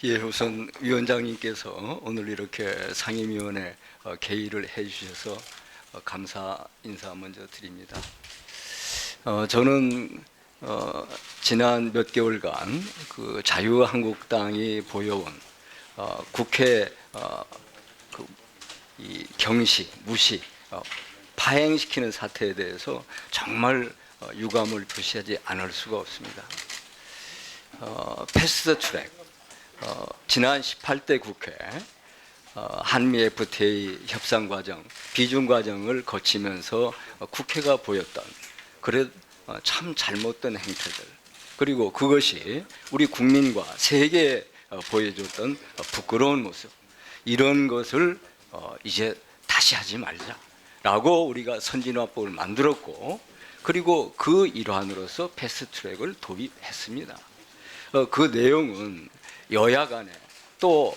예, 우선 위원장님께서 오늘 이렇게 상임위원회 개의를 해주셔서 감사 인사 먼저 드립니다. 저는 지난 몇 개월간 그 자유한국당이 보여온 국회 이 경시, 무시, 파행시키는 사태에 대해서 정말 유감을 표시하지 않을 수가 없습니다. 패스트 트랙, 지난 18대 국회 한미 FTA 협상 과정, 비준 과정을 거치면서 국회가 보였던 참 잘못된 행태들, 그리고 그것이 우리 국민과 세계에 보여줬던 부끄러운 모습, 이런 것을 이제 다시 하지 말자라고 우리가 선진화법을 만들었고, 그리고 그 일환으로서 패스트트랙을 도입했습니다. 그 내용은 여야 간에 또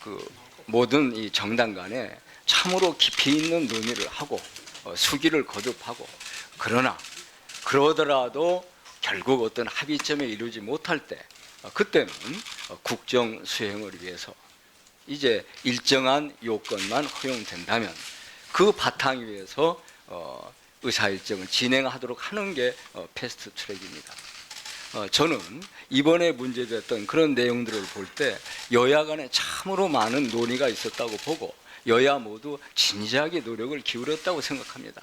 그 모든 이 정당 간에 참으로 깊이 있는 논의를 하고 수기를 거듭하고, 그러더라도 결국 어떤 합의점에 이르지 못할 때, 그때는 국정 수행을 위해서 이제 일정한 요건만 허용된다면 그 바탕 위에서 의사일정을 진행하도록 하는 게 패스트 트랙입니다. 저는 이번에 문제됐던 그런 내용들을 볼 때 여야 간에 참으로 많은 논의가 있었다고 보고, 여야 모두 진지하게 노력을 기울였다고 생각합니다.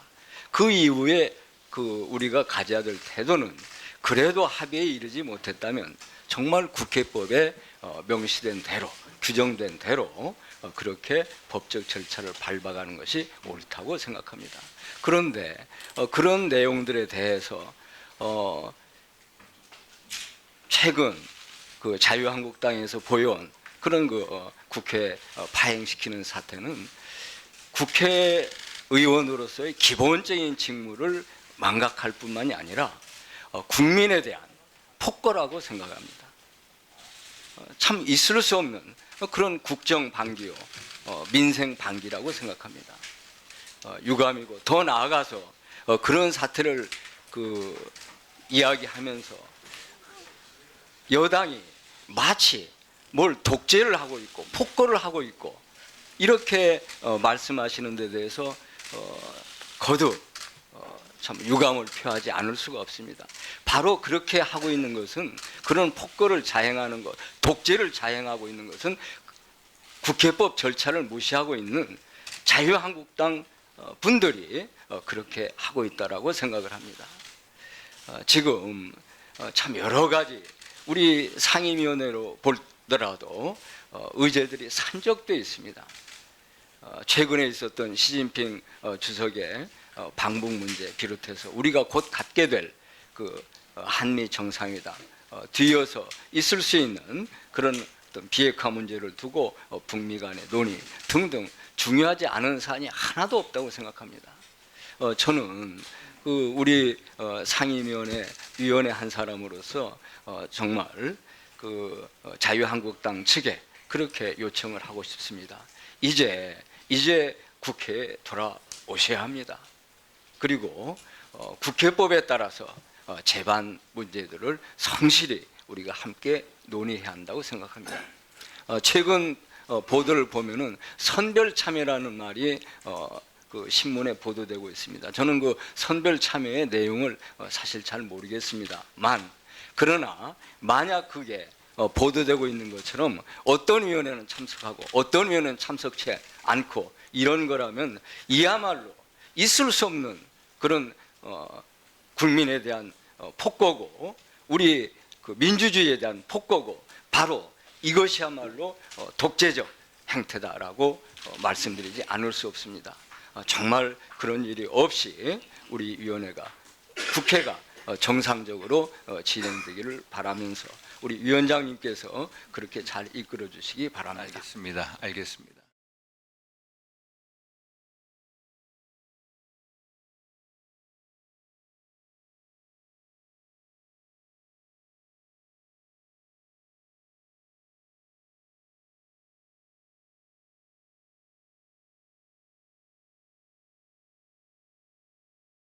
그 이후에 우리가 가져야 될 태도는, 그래도 합의에 이르지 못했다면 정말 국회법에 명시된 대로, 규정된 대로 그렇게 법적 절차를 밟아가는 것이 옳다고 생각합니다. 그런데 그런 내용들에 대해서 최근 그 자유한국당에서 보여온 그런 국회 파행시키는 사태는 국회의원으로서의 기본적인 직무를 망각할 뿐만이 아니라 국민에 대한 폭거라고 생각합니다. 참 있을 수 없는 그런 국정 방기요, 민생 방기라고 생각합니다. 유감이고, 더 나아가서 그런 사태를 이야기하면서 여당이 마치 뭘 독재를 하고 있고 폭거를 하고 있고 이렇게 말씀하시는 데 대해서 거듭 참 유감을 표하지 않을 수가 없습니다. 바로 그렇게 하고 있는 것은, 그런 폭거를 자행하는 것, 독재를 자행하고 있는 것은 국회법 절차를 무시하고 있는 자유한국당 분들이 그렇게 하고 있다라고 생각을 합니다. 지금 참 여러 가지 우리 상임위원회로 보더라도 의제들이 산적되어 있습니다. 최근에 있었던 시진핑 주석의 방북 문제 비롯해서 우리가 곧 갖게 될 그 한미 정상회담, 뒤이어서 있을 수 있는 그런 어떤 비핵화 문제를 두고 북미 간의 논의 등등 중요하지 않은 사안이 하나도 없다고 생각합니다. 저는 우리 상임위원회 위원회 한 사람으로서 정말 자유한국당 측에 그렇게 요청을 하고 싶습니다. 이제 국회에 돌아오셔야 합니다. 그리고 국회법에 따라서 제반 문제들을 성실히 우리가 함께 논의해야 한다고 생각합니다. 최근 보도를 보면은 선별 참여라는 말이 신문에 보도되고 있습니다. 저는 그 선별 참여의 내용을 사실 잘 모르겠습니다만, 그러나 만약 그게 보도되고 있는 것처럼 어떤 위원회는 참석하고 어떤 위원회는 참석치 않고 이런 거라면 이야말로 있을 수 없는 그런 국민에 대한 폭거고, 우리 민주주의에 대한 폭거고, 바로 이것이야말로 독재적 행태다라고 말씀드리지 않을 수 없습니다. 정말 그런 일이 없이 우리 위원회가, 국회가 정상적으로 진행되기를 바라면서 우리 위원장님께서 그렇게 잘 이끌어 주시기 바랍니다. 알겠습니다.